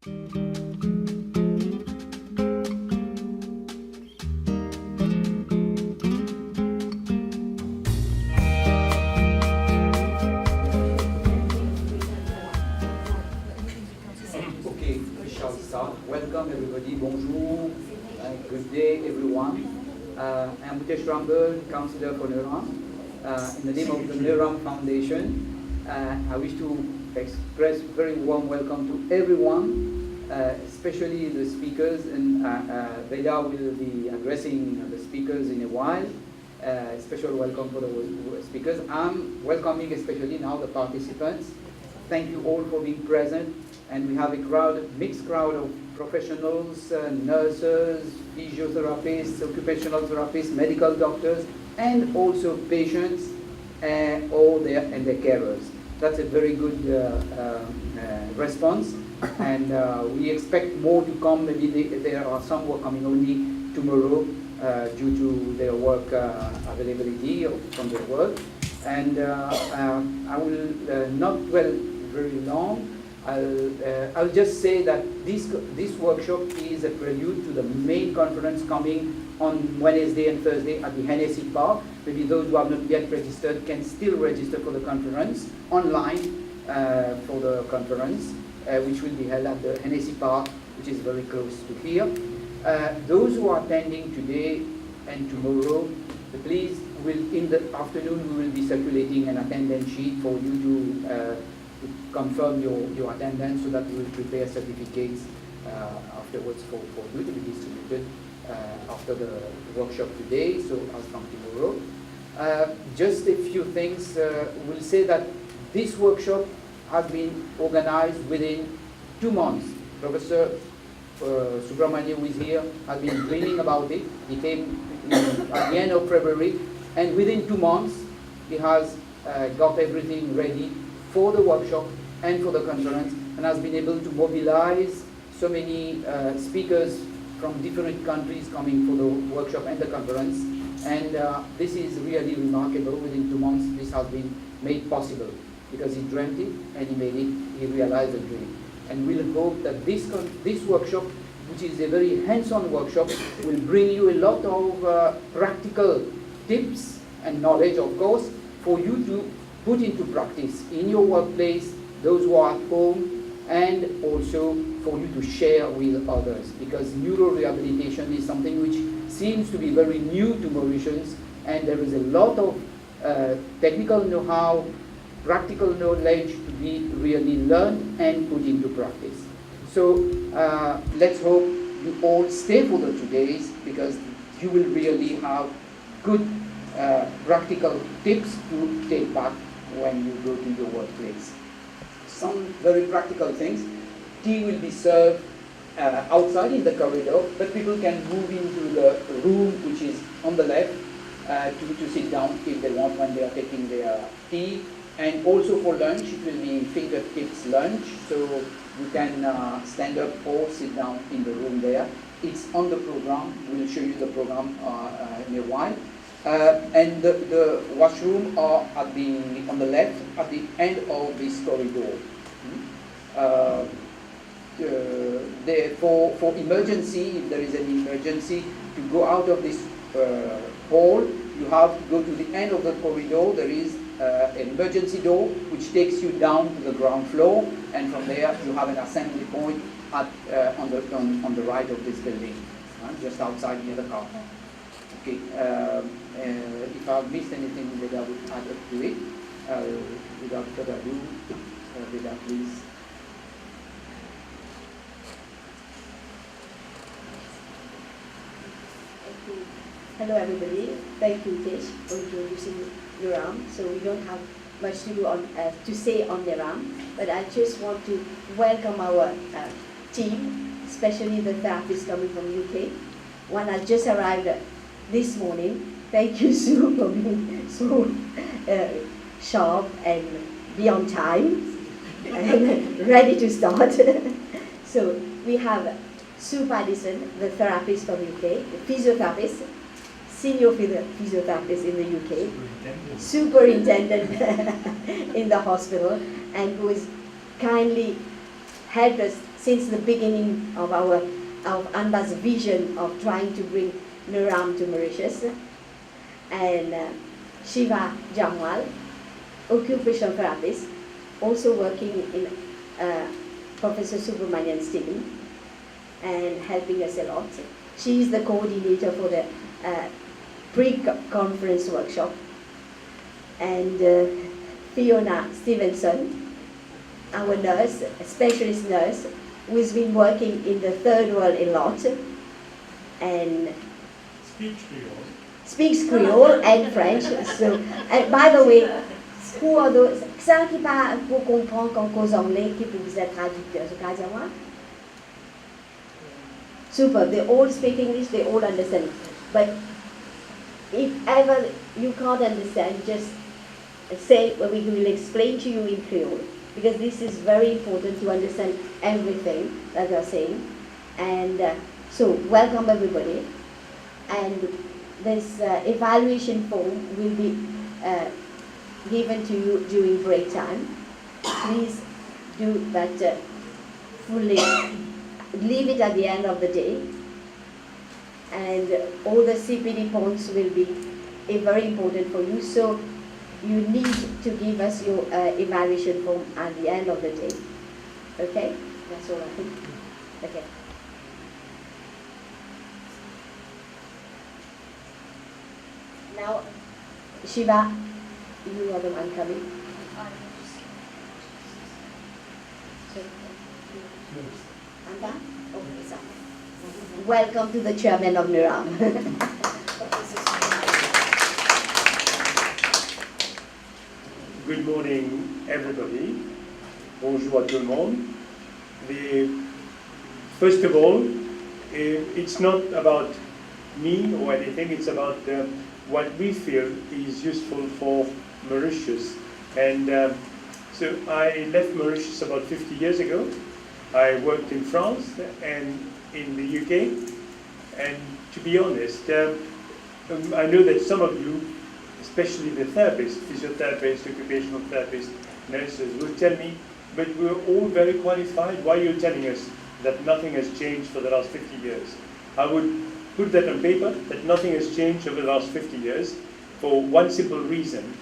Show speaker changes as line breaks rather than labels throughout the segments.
Okay, we shall start. Welcome everybody, bonjour, good day everyone. I'm Mutesh Rambal, Councillor for Neuram. In the name of the Neuram Foundation, I wish to express very warm welcome to everyone, especially the speakers, and Veda will be addressing the speakers in a while. Special welcome for the speakers. I'm welcoming especially now the participants. Thank you all for being present. And we have a mixed crowd of professionals, nurses, physiotherapists, occupational therapists, medical doctors, and also patients and their carers. That's a very good response, and we expect more to come. Maybe there are some who are coming only tomorrow due to their work availability from their work. And I will not dwell very long. I'll just say that this workshop is a prelude to the main conference coming on Wednesday and Thursday at the Hennessy Park. Maybe those who have not yet registered can still register for the conference online for the conference, which will be held at the Hennessy Park, which is very close to here. Those who are attending today and tomorrow, please, in the afternoon we will be circulating an attendance sheet for you to confirm your attendance, so that we will prepare certificates afterwards for you to be distributed after the workshop today, so as from tomorrow. Just a few things. We'll say that this workshop has been organized within 2 months. Professor Subramania, who is here, has been dreaming about it. He came at the end of February, and within 2 months he has got everything ready for the workshop and for the conference, and has been able to mobilize so many speakers from different countries coming for the workshop and the conference. And this is really remarkable. Within 2 months this has been made possible, because he dreamt it and he made it, he realized the dream. And we'll hope that this workshop, which is a very hands-on workshop, will bring you a lot of practical tips and knowledge, of course, for you to put into practice in your workplace, those who are at home, and also for you to share with others, because neurorehabilitation is something which seems to be very new to Mauritians, and there is a lot of technical know-how, practical knowledge to be really learned and put into practice. So let's hope you all stay for the 2 days, because you will really have good practical tips to take back when you go to your workplace. Some very practical things. Tea will be served outside in the corridor, but people can move into the room which is on the left to sit down if they want when they are taking their tea. And also for lunch, it will be fingertips lunch, so you can stand up or sit down in the room there. It's on the program. We'll show you the program in a while. And the washroom are on the left, at the end of this corridor. For emergency, if there is any emergency, to go out of this hall, you have to go to the end of the corridor. There is an emergency door which takes you down to the ground floor, and from there you have an assembly point on the right of this building, just outside near the car. Okay. If I've missed anything, Veda would add up to it. Without further ado, Veda, please.
Hello everybody. Thank you, Tish, for introducing Neuram. So we don't have much to do to say on Neuram, but I just want to welcome our team, especially the therapists coming from UK. One has just arrived this morning. Thank you, Sue, for being so sharp and be on time and ready to start. So we have Sue Paddison, the therapist from UK, the physiotherapist, senior physiotherapist in the UK, superintendent in the hospital, and who has kindly helped us since the beginning of Anba's vision of trying to bring Neuram to Mauritius, and Shiva Jamwal, occupational therapist, also working in Professor Subramanian's team and helping us a lot. She is the coordinator for the pre-conference workshop. And Fiona Stevenson, our nurse, a specialist nurse, who has been working in the third world a lot and speaks Creole and French. So, and by the way, who are those? Ça qui pas pour comprendre qu'on cause anglais qui peut vous être traducteur, je peux dire moi. Super. They all speak English. They all understand. But if ever you can't understand, just say well, we will explain to you in Creole, because this is very important to understand everything that they're saying. And so, welcome everybody. And this evaluation form will be given to you during break time. Please do that fully. Leave it at the end of the day. And all the CPD points will be very important for you. So you need to give us your evaluation form at the end of the day. Okay? That's all I think. Okay. Now, Shiva, you are the one coming. Anda? Okay, so. Welcome to the chairman of Neuram.
Good morning, everybody. Bonjour à tout le monde. First of all, it's not about me or anything, it's about what we feel is useful for Mauritius. And so I left Mauritius about 50 years ago. I worked in France and in the UK. And to be honest, I know that some of you, especially the therapists, physiotherapists, occupational therapists, nurses, will tell me, but we're all very qualified. Why are you telling us that nothing has changed for the last 50 years? I would put that on paper, that nothing has changed over the last 50 years, for one simple reason,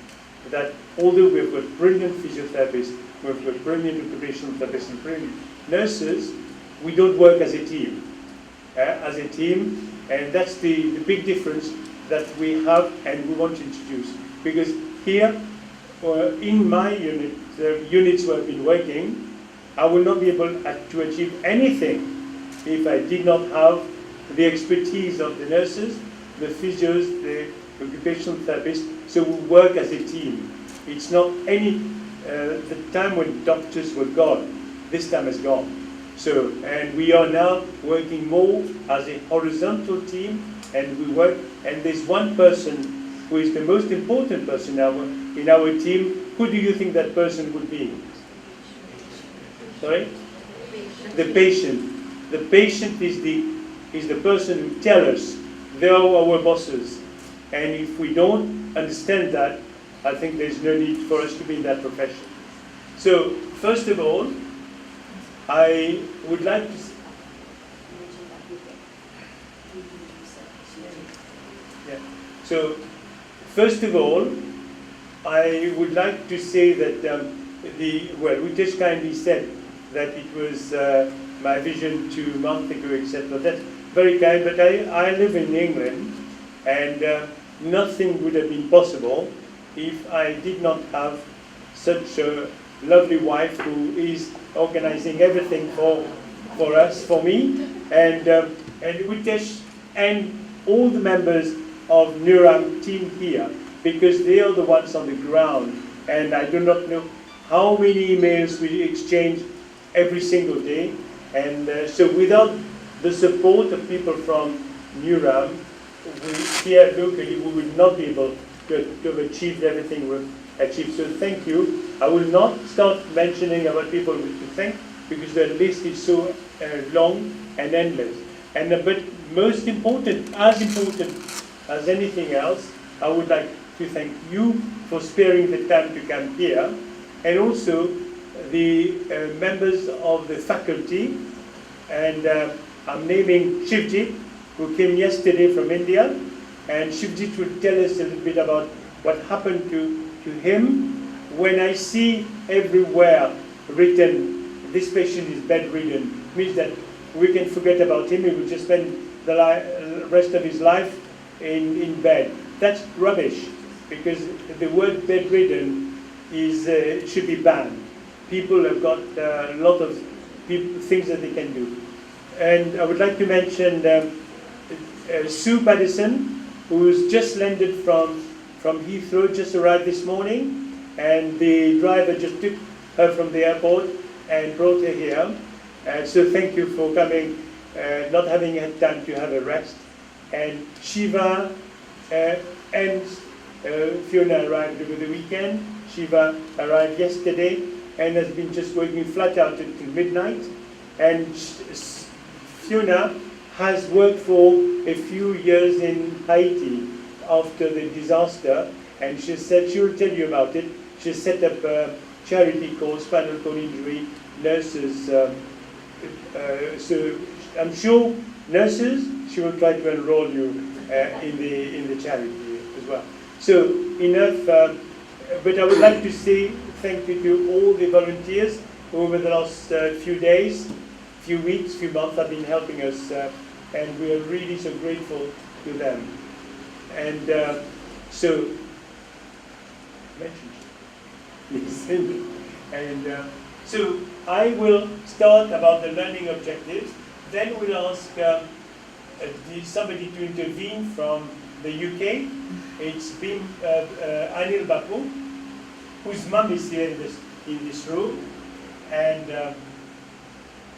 that although we've got brilliant physiotherapists, we've got brilliant occupational therapists and brilliant nurses, we don't work as a team. And that's the big difference that we have and we want to introduce. Because here, in my unit, the units where I've been working, I will not be able to achieve anything if I did not have the expertise of the nurses, the physios, the occupational therapists. So we work as a team. It's not the time when doctors were gone, this time is gone. So, and we are now working more as a horizontal team, and we work, and there's one person who is the most important person in our team. Who do you think that person would be? Sorry? The patient. The patient is the person who tells us they are our bosses. And if we don't understand that, I think there's no need for us to be in that profession. So, first of all, I would like to... Yeah. So, first of all, I would like to say that we just kindly said that it was my vision 2 months ago, etc. That's very kind, but I live in England, and nothing would have been possible if I did not have such a lovely wife who is organizing everything for us, for me, and Utesh and all the members of Neuram team here, because they are the ones on the ground, and I do not know how many emails we exchange every single day, and so without the support of people from Neuram, here locally we would not be able to have achieved everything we've achieved. So thank you. I will not start mentioning about people to thank, because the list is so long and endless. And but most important as anything else, I would like to thank you for sparing the time to come here, and also the members of the faculty, and I'm naming Shivjit, who came yesterday from India, and Shivjit will tell us a little bit about what happened to him. When I see everywhere written, this patient is bedridden, means that we can forget about him, he will just spend the rest of his life in bed. That's rubbish, because the word bedridden should be banned. People have got a lot of things that they can do. And I would like to mention Sue Paddison, who's just landed from Heathrow, just arrived this morning, and the driver just took her from the airport and brought her here. So thank you for coming, not having had time to have a rest. And Shiva and Fiona arrived over the weekend. Shiva arrived yesterday and has been just working flat out until midnight. And Fiona has worked for a few years in Haiti after the disaster, and she said she will tell you about it. She set up a charity called Spinal Cord Injury Nurses. So I'm sure nurses, she will try to enroll you in the charity as well. So enough, but I would like to say thank you to all the volunteers who over the last few days, few weeks, few months have been helping us, and we are really so grateful to them. And so, yes, and so I will start about the learning objectives. Then we'll ask somebody to intervene from the UK. It's been Anil Bapu, whose mum is here in this room, and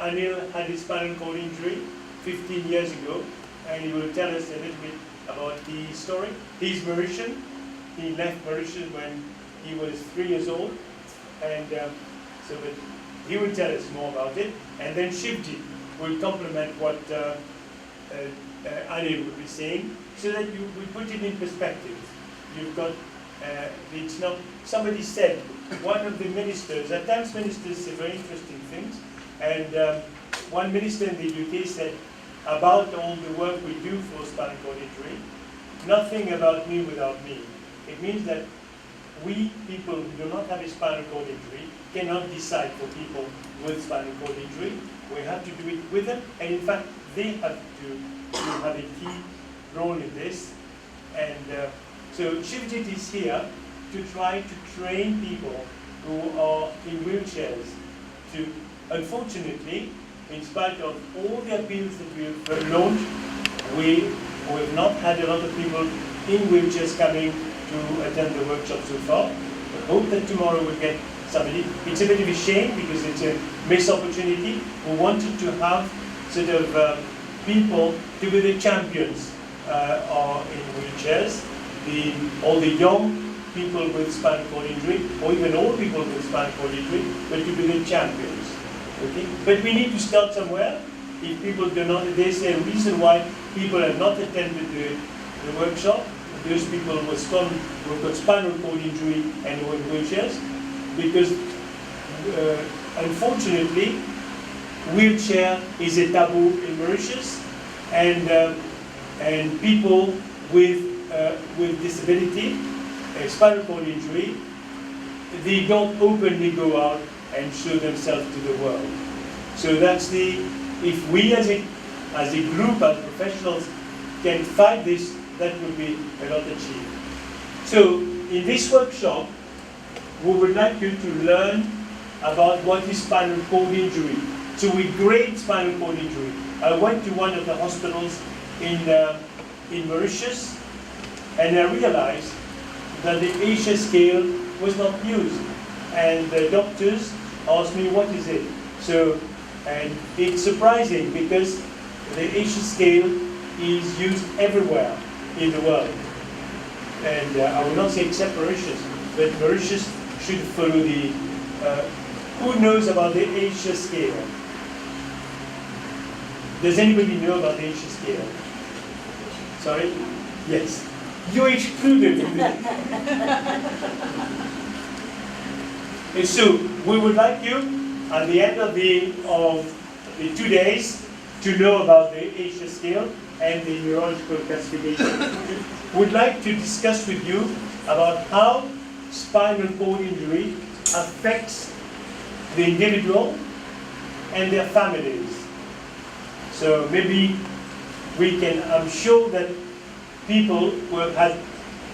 Anil had his spinal cord injury 15 years ago, and he will tell us a little bit about the story. He's Mauritian. He left Mauritius when he was 3 years old, and so but he will tell us more about it. And then Shivji will complement what Anil will be saying, so that we put it in perspective. You've got, it's not, somebody said, one of the ministers, at times ministers say very interesting things, and one minister in the UK said about all the work we do for spinal cord injury, nothing about me without me. It means that we people who do not have a spinal cord injury cannot decide for people with spinal cord injury. We have to do it with them, and in fact, they have to have a key role in this. And so Shivjit is here to try to train people who are in wheelchairs to, unfortunately, in spite of all the appeals that we have launched, we have not had a lot of people in wheelchairs coming to attend the workshop so far. I hope that tomorrow we'll get somebody. It's a bit of a shame because it's a missed opportunity. We wanted to have sort of people to be the champions are in wheelchairs, all the young people with spinal cord injury, or even old people with spinal cord injury, but to be the champions. Okay? But we need to start somewhere. If people do not, there's a reason why people have not attended the workshop. Those people who've got spinal cord injury and who are in wheelchairs, because unfortunately, wheelchair is a taboo in Mauritius, and people with disability, spinal cord injury, they don't openly go out and show themselves to the world. So that's if we as a group, as professionals, can fight this, that will be a lot achieved. So in this workshop, we would like you to learn about what is spinal cord injury. So we grade spinal cord injury. I went to one of the hospitals in Mauritius, and I realized that the Asia scale was not used. And the doctors asked me, what is it? So, and it's surprising because the Asia scale is used everywhere in the world. And I will not say except Mauritius, but Mauritius should follow the, who knows about the Asia scale? Does anybody know about the Asia scale? Sorry? Yes. You're excluded. So we would like you, at the end of the 2 days, to know about the Asia scale and the neurological classification. We'd like to discuss with you about how spinal cord injury affects the individual and their families. So maybe we can, I'm sure that people who have had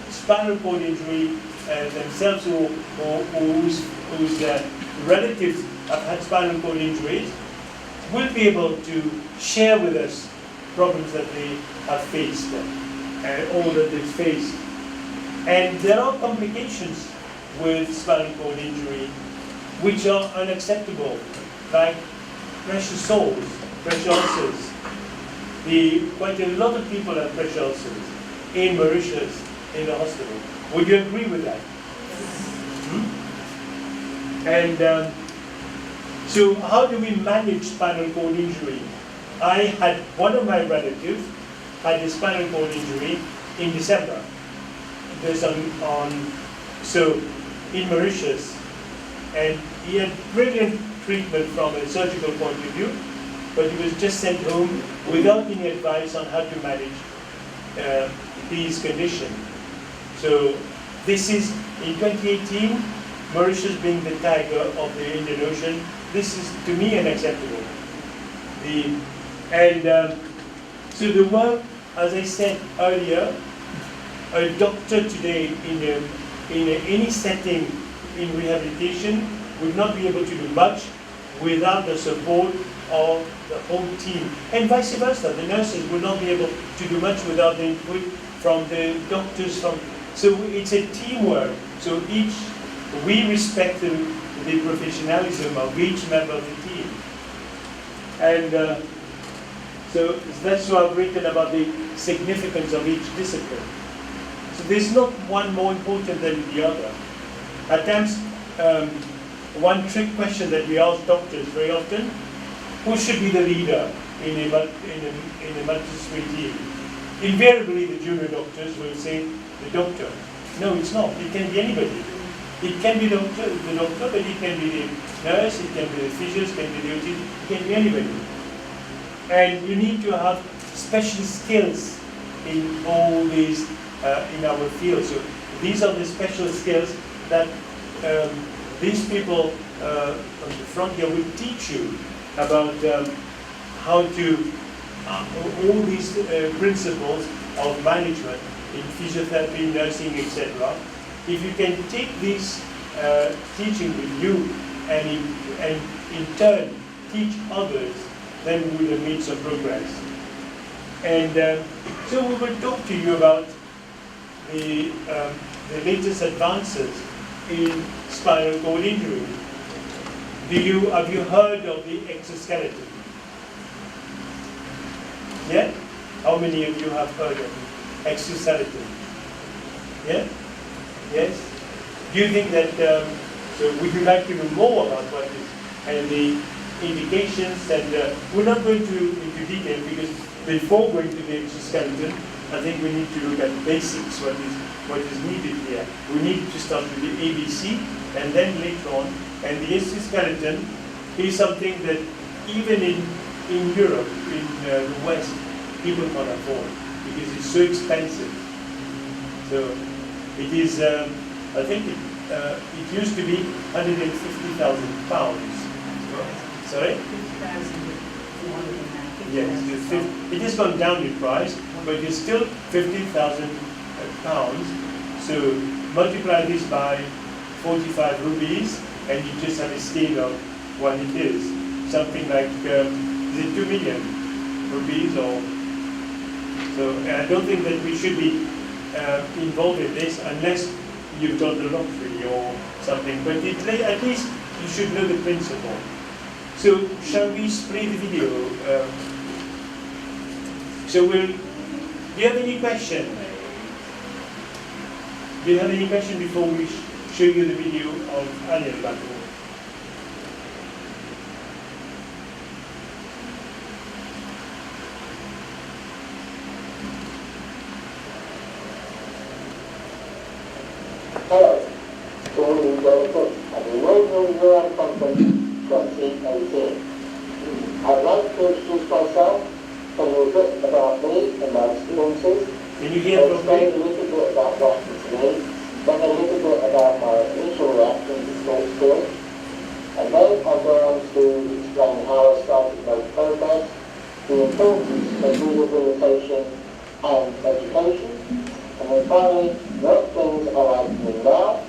spinal cord injury themselves or whose relatives have had spinal cord injuries will be able to share with us problems that they have faced or that they've faced. And there are complications with spinal cord injury which are unacceptable, like pressure sores, pressure ulcers. Quite a lot of people have pressure ulcers in Mauritius, in the hospital. Would you agree with that? And so how do we manage spinal cord injury? I had one of my relatives had a spinal cord injury in December. There's so in Mauritius, and he had brilliant treatment from a surgical point of view, but he was just sent home without any advice on how to manage his condition. So this is, in 2018, Mauritius being the tiger of the Indian Ocean, this is to me unacceptable. So the work, as I said earlier, a doctor today in any setting in rehabilitation would not be able to do much without the support of the whole team. And vice versa, the nurses would not be able to do much without the input from the doctors. So it's a teamwork. So we respect the professionalism of each member of the team. And so that's why I've written about the significance of each discipline. So there's not one more important than the other. At times, one trick question that we ask doctors very often, who should be the leader in a multidisciplinary team? Invariably, the junior doctors will say, the doctor. No, it's not. It can be anybody. It can be the doctor, but it can be the nurse, it can be the physician, it can be the OT, it can be anybody. And you need to have special skills in all these, in our field. So these are the special skills that these people on the front here will teach you about how to, all these principles of management in physiotherapy, nursing, etc. If you can take this teaching with you and in turn teach others, then we will make some progress. And so we will talk to you about the latest advances in spinal cord injury. Have you heard of the exoskeleton? Yeah? How many of you have heard of the exoskeleton? Yeah? Yes? Do you think that, so would you like to know more about what is, and the indications, and we're not going into detail because before going to the exoskeleton, I think we need to look at basics, what is needed here. We need to start with the ABC, and then later on, and the exoskeleton is something that even in Europe, in the West, people can't afford because it's so expensive. So it is, I think it used to be £150,000. Sorry?
50,490.
Yes, it has gone down in price, but it's still £50,000. So multiply this by 45 rupees, and you just have a scale of what it is. Something like, is it 2 million rupees or so? I don't think that we should be involved in this unless you've got the lottery or something. But at least you should know the principle. So shall we play the video? Do you have any question? Do you have any question before we show you the video of Anil Batu?
Hello. So,
at the inaugural Neuram Conference 2018. I'd like to introduce myself, tell you a bit about me and my experiences,
Can you hear from
explain a
me?
little bit about what happened to me, then a little bit about my initial reaction to small skills, and then I'll go on to explain how I started to make progress, the importance of rehabilitation and education, and then finally, what things are I doing now,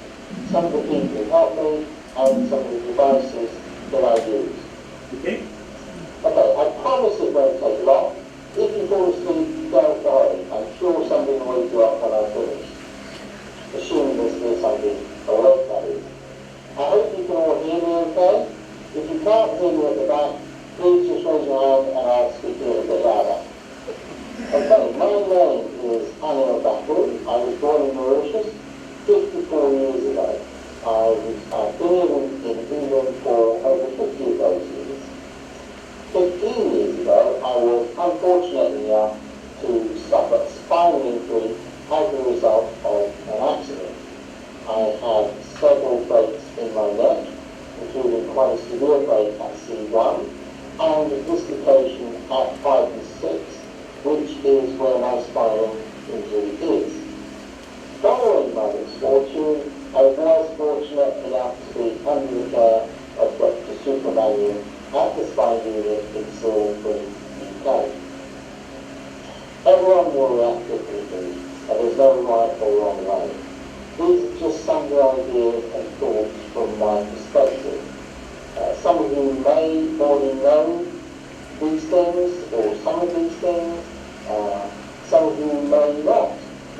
some of the people who helped me, and some of the devices that I use.
Okay.
Okay, I promise it won't take long. If you fall asleep, don't worry. I'm sure somebody will wake you up when I finish. Assuming there's somebody awake, that is. I hope you can all hear me okay. If you can't hear me at the back, please just raise your hand and I'll speak a little bit louder. Okay, my name is I was born in Mauritius 54 years ago. I've been in England for over 50 of those years. 15 years ago, I was unfortunate enough to suffer a spinal injury as a result of an accident. I had several breaks in my neck, including quite a severe break at C1 and a dislocation at 5 and 6, which is where my spinal injury is. Following my misfortune, I was fortunate enough to be under the care of Dr. Supermanuel at the spine unit in Salisbury, UK. Everyone will react differently, and there's no right or wrong way. These are just some of the ideas and thoughts from my perspective. Some of you may already know these things, or some of these things. Some of you may not.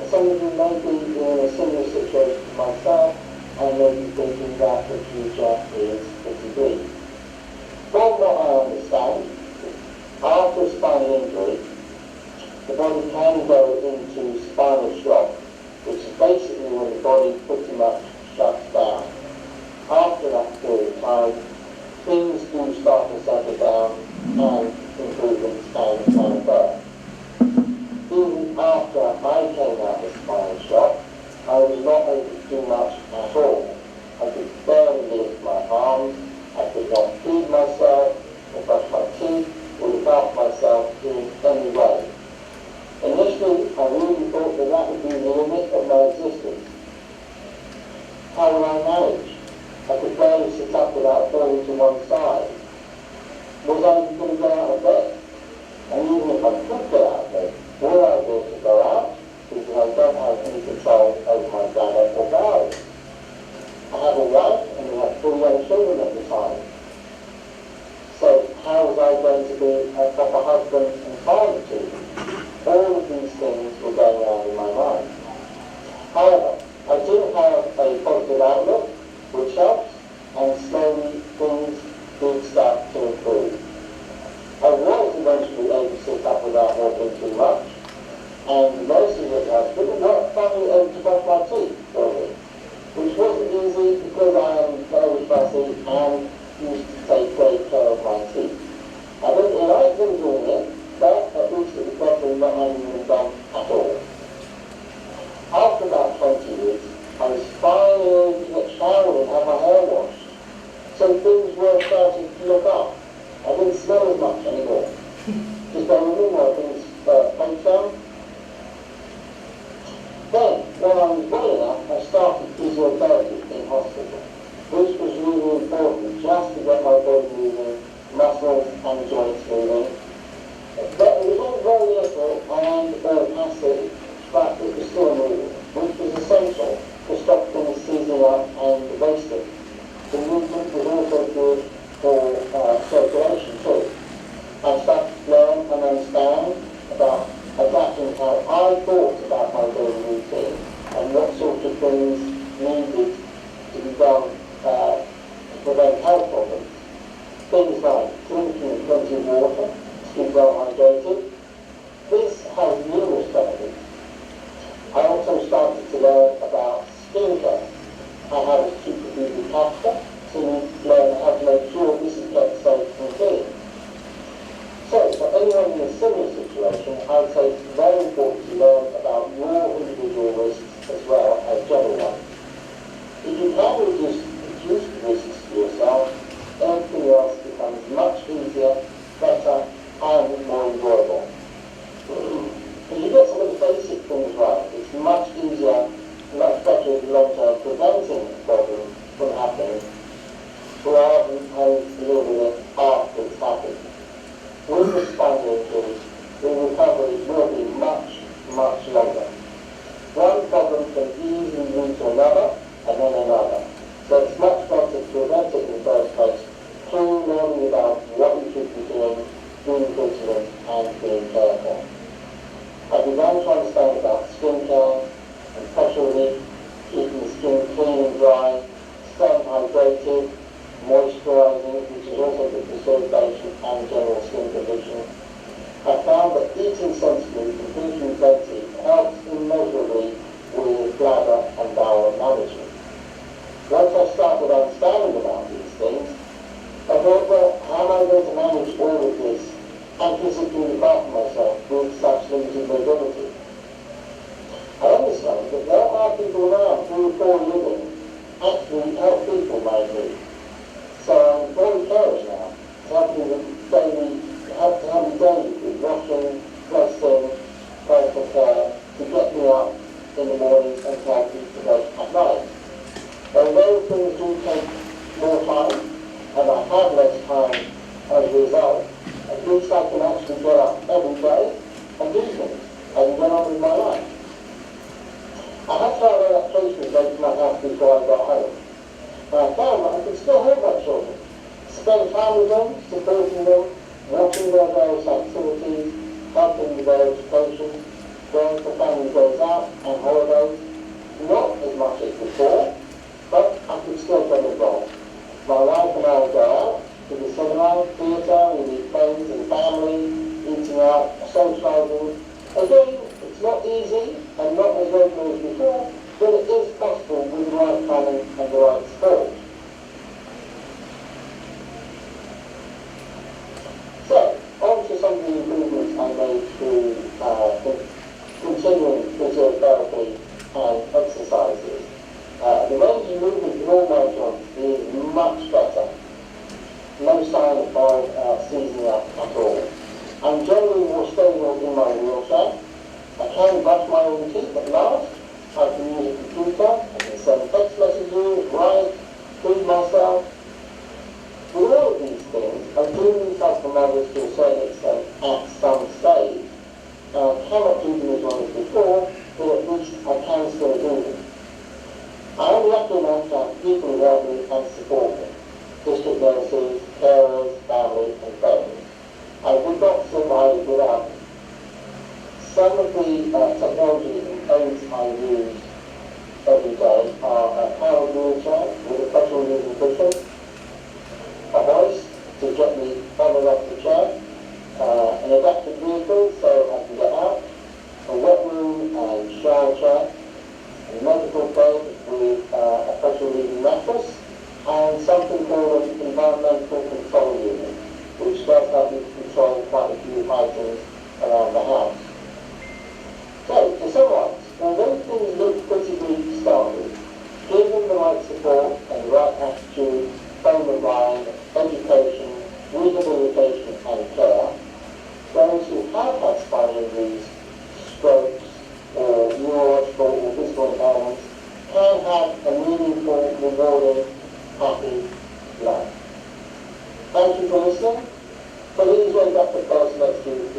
Some of you may be in a similar situation to myself, and may be thinking that the future is pretty bleak. From what I understand, after a spinal injury, the body can go into spinal shock, which is basically when the body pretty much shuts down. After that period of time, things do start to settle down and improvements can occur. Even after I came out of spinal shock, I was not able to do much at all. I could barely lift my arms, I could not feed myself, or brush my teeth, or look after myself in any way. Initially, I really thought that would be the limit of my existence. How would I manage? I could barely sit up without falling to one side. Was I going to get out of bed? And even if I could get out of bed, would I be able to go out? Because I don't have any control over my bladder or bowels. I have a wife and we have 3 young children at the time. So how was I going to be a proper husband and father to them? All of these things were going on in my mind. However, I do have a positive outlook, which helps, and slowly things did start to improve. I was eventually able to sit up without walking too much, and the nurses at the hospital were finally able to brush my teeth for me, which wasn't easy because I am very fussy and used to take great care of my teeth. I didn't like them doing it, but at least it was better than not having them done at all. After about 20 years, I was finally able to get showered and have my hair washed. So things were starting to look up. I didn't smell as much anymore. Just by removing things face down. Then, when I was well enough, I started physiotherapy in hospital, which was really important just to get my body moving, muscles and joints moving. But it was all very little and passive, but it was still moving, which was essential to stop things seizing up and wasting. The movement was also good for circulation too. I started to learn and understand about adapting how I thought about my daily routine and what sort of things needed to be done to prevent health problems. Things like drinking plenty of water, to keep well hydrated. This has numerous benefits. I also started to learn about skincare and how to keep the beauty catheter, to learn how to make sure this is kept safe and clean. So, for anyone in a similar situation, I would say it's very important to learn about your individual risks as well as general ones. If you can reduce the being vigilant and being careful. I began to understand about skincare and pressure relief, keeping the skin clean and dry, staying hydrated, moisturizing, which is also good for circulation and general skin condition. I found that eating sensibly and drinking plenty helps immeasurably with bladder and bowel management. Once I started understanding about these things, I thought, well, how am I going to manage all of this and physically look after myself with such limited mobility? I understand that there are people around who, for a living, actually help people like me. So I'm very carers now, helping them daily, help me daily with washing, dressing, personal care, to get me up in the morning and to help me to bed at night. Although things do take more time, and I have less time as a result, at least I can actually get up every day and do things and get on with my life. I had to have adaptations made to my house before I got home. And I found that I could still help my children, spend time with them, supporting them, watching their various activities, helping with their education, going for family days out and holidays. Not as much as before, but I could still get involved. My wife and I would go out to the cinema, theatre, we meet friends and family, eating out, socialising. Again, it's not easy and not as regular as before, but it is possible with the right planning and the right support. So, on to some of the improvements I made through continuing physiotherapy and exercises. The range of movement in all my joints is much better. No sign of seizing up at all. I'm generally more stable in my wheelchair. I can brush my own teeth at last. I can use a computer. I can send text messages, write, feed myself. With all of these things, I do need help from others to a certain extent at some stage. I cannot do them as well as before, but at least I can still do them. I am lucky enough to have people who help me and support me. District nurses, carers, family and friends. I would not survive without them. Some of the technology and aids I use every day are a powered wheelchair with a pressure relieving cushion, a hoist to get me on and off the chair, an adapted vehicle so I can get out, a wet room and shower chair, a medical bed with a pressure relieving mattress, and something called an environmental control unit, which does help me to control quite a few items around the house. So, to summarize, although things look pretty bleak to start with, given the right support and the right attitude, frame of mind, education, rehabilitation and care, those who have had spinal injuries, strokes, or neurological or physical impairments can have a meaningful, rewarding, happy life. Thank you for listening. Please wake up the person next to you.